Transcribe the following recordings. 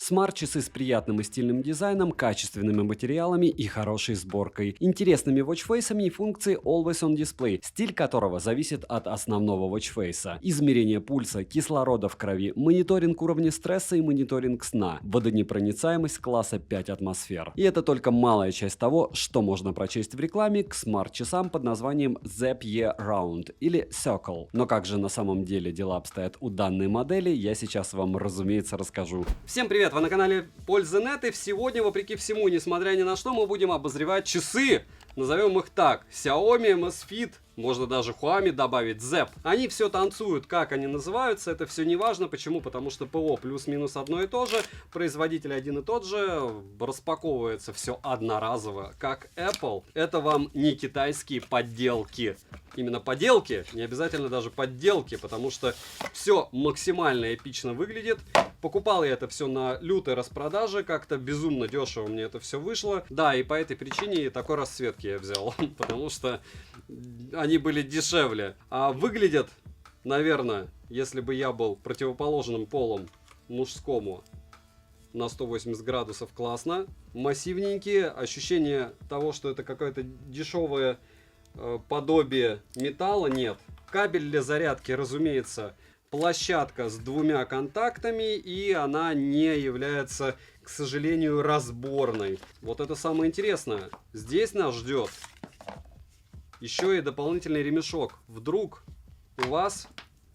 Смарт-часы с приятным и стильным дизайном, качественными материалами и хорошей сборкой, интересными watchface'ами и функцией Always on Display, стиль которого зависит от основного watchface'a. Измерение пульса, кислорода в крови, мониторинг уровня стресса и мониторинг сна, водонепроницаемость класса 5 атмосфер. И это только малая часть того, что можно прочесть в рекламе к смарт-часам под названием Zepp Year Round или Circle. Но как же на самом деле дела обстоят у данной модели, я сейчас вам, разумеется, расскажу. Всем привет, вы на канале Польза.нет, и сегодня, вопреки всему, несмотря ни на что, мы будем обозревать часы. Назовем их так: Xiaomi, Amazfit, можно даже Huami добавить, Zepp. Они все танцуют, как они называются, это все не важно. Почему? Потому что ПО плюс-минус одно и то же, производитель один и тот же, распаковывается все одноразово, как Apple. Это вам не китайские подделки. Именно подделки, не обязательно даже подделки, потому что все максимально эпично выглядит. Покупал я это все на лютой распродаже, как-то безумно дешево мне это все вышло. Да, и по этой причине такой расцветки я взял, потому что они были дешевле. А выглядят, наверное, если бы я был противоположным полом, мужскому, на 180 градусов классно. Массивненькие, ощущение того, что это какое-то дешевое подобие металла, нет. Кабель для зарядки, разумеется, площадка с двумя контактами, и она не является, к сожалению, разборной. Вот это самое интересное. Здесь нас ждет еще и дополнительный ремешок. Вдруг у вас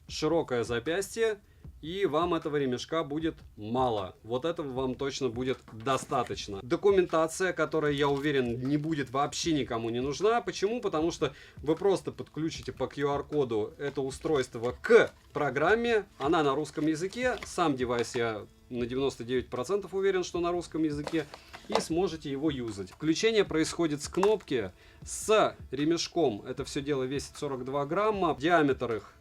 широкое запястье, и вам этого ремешка будет мало. Вот этого вам точно будет достаточно. Документация, которая, я уверен, не будет вообще никому не нужна. Почему? Потому что вы просто подключите по QR-коду это устройство к программе. Она на русском языке. Сам девайс я на 99% уверен, что на русском языке. И сможете его юзать. Включение происходит с кнопки, с ремешком. Это все дело весит 42 грамма. Диаметр их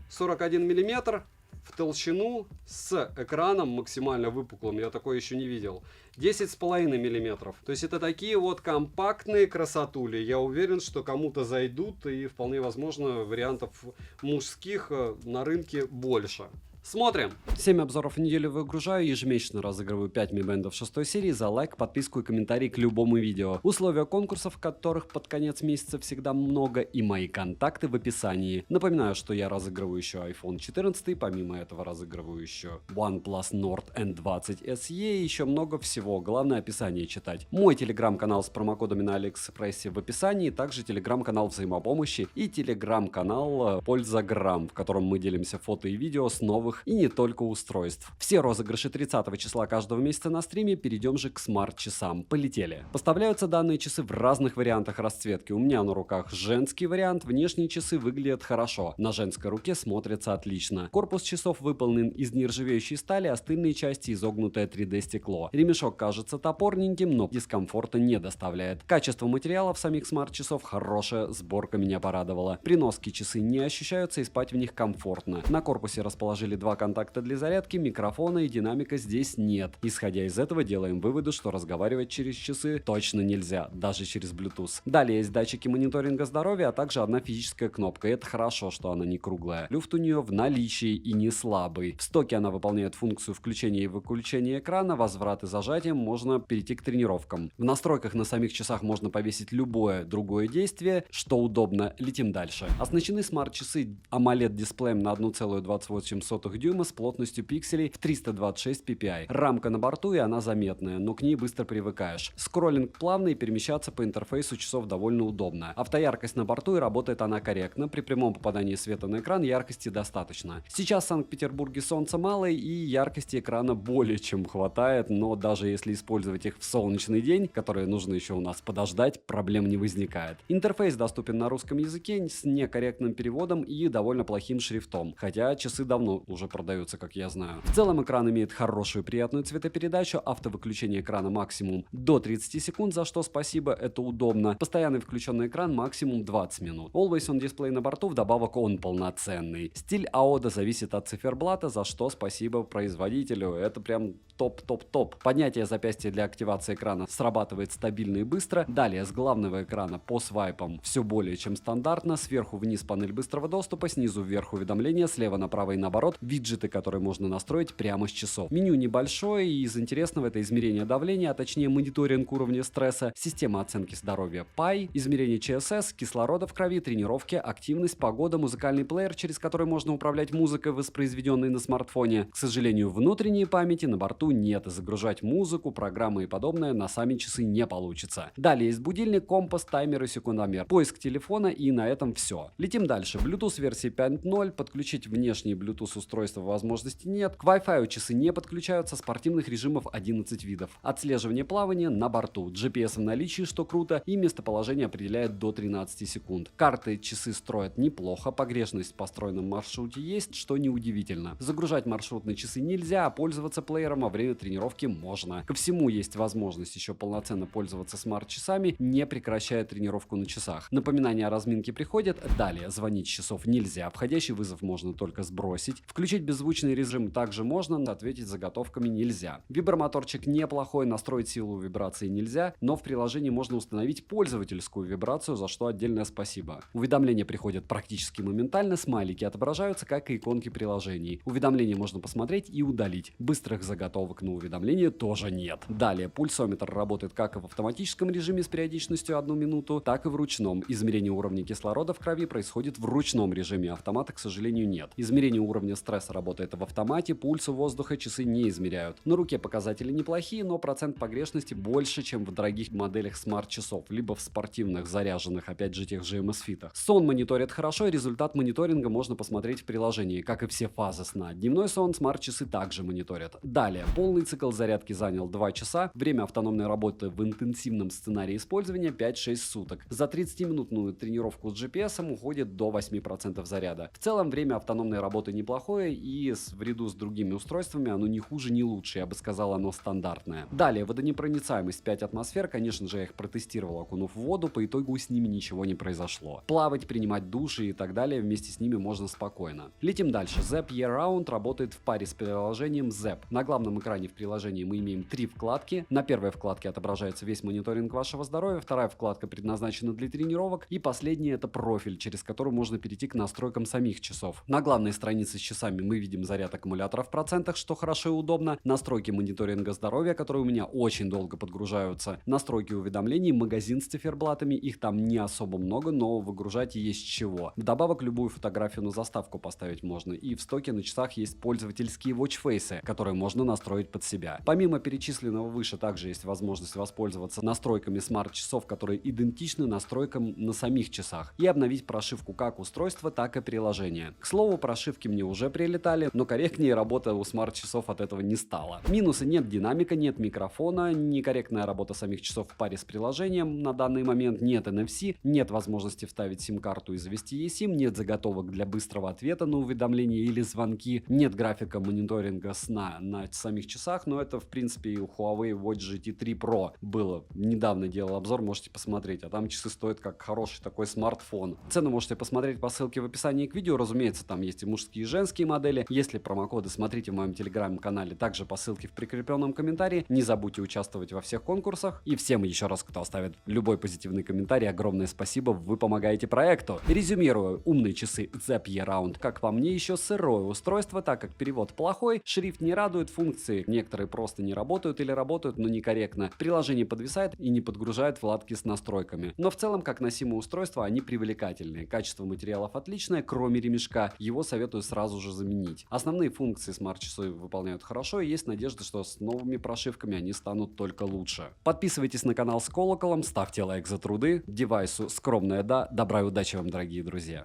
41 миллиметр, в толщину, с экраном максимально выпуклым, я такое еще не видел, 10,5 миллиметров. То есть это такие вот компактные красотули. Я уверен, что кому-то зайдут, и вполне возможно вариантов мужских на рынке больше. Смотрим. 7 обзоров в неделю выгружаю, ежемесячно разыгрываю 5 Mi Band 6 серии за лайк, подписку и комментарий к любому видео. Условия конкурсов, которых под конец месяца всегда много, и мои контакты в описании. Напоминаю, что я разыгрываю еще iPhone 14, помимо этого разыгрываю еще OnePlus Nord N20 SE и еще много всего. Главное описание читать. Мой телеграм-канал с промокодами на Алиэкспрессе в описании, также телеграм-канал взаимопомощи и телеграм-канал Пользаграм, в котором мы делимся фото и видео с новых и не только устройств. Все розыгрыши 30 числа каждого месяца на стриме. Перейдем же к смарт-часам. Полетели. Поставляются данные часы в разных вариантах расцветки. У меня на руках женский вариант. Внешние часы выглядят хорошо. На женской руке смотрятся отлично. Корпус часов выполнен из нержавеющей стали, остальные части изогнутое 3D стекло. Ремешок кажется топорненьким, но дискомфорта не доставляет. Качество материалов самих смарт-часов хорошее, сборка меня порадовала. При носке часы не ощущаются и спать в них комфортно. На корпусе расположили два контакта для зарядки, микрофона и динамика здесь нет. Исходя из этого делаем выводы, что разговаривать через часы точно нельзя, даже через Bluetooth. Далее есть датчики мониторинга здоровья, а также одна физическая кнопка. И это хорошо, что она не круглая. Люфт у нее в наличии и не слабый. В стоке она выполняет функцию включения и выключения экрана, возврат и зажатием можно перейти к тренировкам. В настройках на самих часах можно повесить любое другое действие, что удобно. Летим дальше. Оснащены смарт-часы AMOLED-дисплеем на 1,28 дюйма с плотностью пикселей в 326 ppi. Рамка на борту, и она заметная, но к ней быстро привыкаешь. Скроллинг плавный, и перемещаться по интерфейсу часов довольно удобно. Автояркость на борту, и работает она корректно. При прямом попадании света на экран яркости достаточно. Сейчас в Санкт-Петербурге солнца мало, и яркости экрана более чем хватает, но даже если использовать их в солнечный день, который нужно еще у нас подождать, проблем не возникает. Интерфейс доступен на русском языке с некорректным переводом и довольно плохим шрифтом, хотя часы давно уже продаются, как я знаю. В целом экран имеет хорошую приятную цветопередачу, автовыключение экрана максимум до 30 секунд, за что спасибо, это удобно. Постоянный включенный экран максимум 20 минут. Always on Display на борту, вдобавок он полноценный. Стиль AODA зависит от циферблата, за что спасибо производителю, это прям топ-топ-топ. Поднятие запястья для активации экрана срабатывает стабильно и быстро. Далее с главного экрана по свайпам все более чем стандартно. Сверху вниз панель быстрого доступа, снизу вверх уведомления, слева направо и наоборот виджеты, которые можно настроить прямо с часов. Меню небольшое, и из интересного это измерение давления, а точнее мониторинг уровня стресса, система оценки здоровья PAI, измерение ЧСС, кислорода в крови, тренировки, активность, погода, музыкальный плеер, через который можно управлять музыкой, воспроизведенной на смартфоне. К сожалению, внутренней памяти на борту нет, и загружать музыку, программы и подобное на сами часы не получится. Далее есть будильник, компас, таймер и секундомер, поиск телефона, и на этом все. Летим дальше. Bluetooth версии 5.0, подключить внешние Bluetooth устройства возможности нет, к Wi-Fi часы не подключаются, спортивных режимов 11 видов. Отслеживание плавания на борту, GPS в наличии, что круто, и местоположение определяет до 13 секунд. Карты часы строят неплохо, погрешность в построенном маршруте есть, что неудивительно. Загружать маршрутные часы нельзя, а пользоваться плеером во время тренировки можно. Ко всему есть возможность еще полноценно пользоваться смарт-часами, не прекращая тренировку на часах. Напоминания о разминке приходят. Далее, звонить с часов нельзя, входящий вызов можно только сбросить. Включить беззвучный режим также можно, но ответить заготовками нельзя. Вибромоторчик неплохой, настроить силу вибрации нельзя, но в приложении можно установить пользовательскую вибрацию, за что отдельное спасибо. Уведомления приходят практически моментально, смайлики отображаются, как и иконки приложений. Уведомления можно посмотреть и удалить. Быстрых заготовок на уведомления тоже нет. Далее, пульсометр работает как и в автоматическом режиме с периодичностью 1 минуту, так и в ручном. Измерение уровня кислорода в крови происходит в ручном режиме, автомата, к сожалению, нет. Измерение уровня стресса работает в автомате, пульса воздуха часы не измеряют. На руке показатели неплохие, но процент погрешности больше, чем в дорогих моделях смарт-часов, либо в спортивных заряженных, опять же, тех же MS-Fit. Сон мониторит хорошо, и результат мониторинга можно посмотреть в приложении, как и все фазы сна. Дневной сон смарт-часы также мониторят. Далее, полный цикл зарядки занял 2 часа, время автономной работы в интенсивном сценарии использования 5-6 суток. За 30-минутную тренировку с GPS уходит до 8% заряда. В целом, время автономной работы неплохое, и в ряду с другими устройствами оно не хуже, не лучше, я бы сказал, оно стандартное. Далее, водонепроницаемость 5 атмосфер, конечно же, я их протестировал, окунув в воду, по итогу с ними ничего не произошло. Плавать, принимать души и так далее вместе с ними можно спокойно. Летим дальше. Zepp Year Round работает в паре с приложением Zepp. На главном экране в приложении мы имеем 3 вкладки. На первой вкладке отображается весь мониторинг вашего здоровья, вторая вкладка предназначена для тренировок, и последняя — это профиль, через который можно перейти к настройкам самих часов. На главной странице с часами мы видим заряд аккумулятора в процентах, что хорошо и удобно, настройки мониторинга здоровья, которые у меня очень долго подгружаются, настройки уведомлений, магазин с циферблатами, их там не особо много, но выгружать есть чего. Вдобавок, любую фотографию на заставку поставить можно, и в стоке на часах есть пользовательские watchface, которые можно настроить под себя. Помимо перечисленного выше, также есть возможность воспользоваться настройками смарт-часов, которые идентичны настройкам на самих часах, и обновить прошивку как устройства, так и приложения. К слову, прошивки мне уже прилетали, но корректнее работа у смарт-часов от этого не стала. Минусы: нет динамика, нет микрофона, некорректная работа самих часов в паре с приложением на данный момент, нет NFC, нет возможности вставить сим-карту и завести eSIM, нет заготовок для быстрого ответа на уведомления или звонки, нет графика мониторинга сна на самих часах, но это в принципе и у Huawei Watch GT 3 Pro было. Недавно делал обзор, можете посмотреть, а там часы стоят как хороший такой смартфон. Цену можете посмотреть по ссылке в описании к видео, разумеется, там есть и мужские и женские модели. Если промокоды, смотрите в моем телеграм-канале, также по ссылке в прикрепленном комментарии. Не забудьте участвовать во всех конкурсах. И всем еще раз, кто оставит любой позитивный комментарий, огромное спасибо, вы помогаете проекту. Резюмирую, умные часы Zepp Year Round, как по мне, еще сырое устройство, так как перевод плохой, шрифт не радует, функции некоторые просто не работают или работают, но некорректно. Приложение подвисает и не подгружает вкладки с настройками. Но в целом, как носимые устройства, они привлекательные. Качество материалов отличное, кроме ремешка. Его советую сразу же заменить. Основные функции смарт-часы выполняют хорошо, и есть надежда, что с новыми прошивками они станут только лучше. Подписывайтесь на канал с колоколом, ставьте лайк за труды. Девайсу скромное да. Добра и удачи вам, дорогие друзья.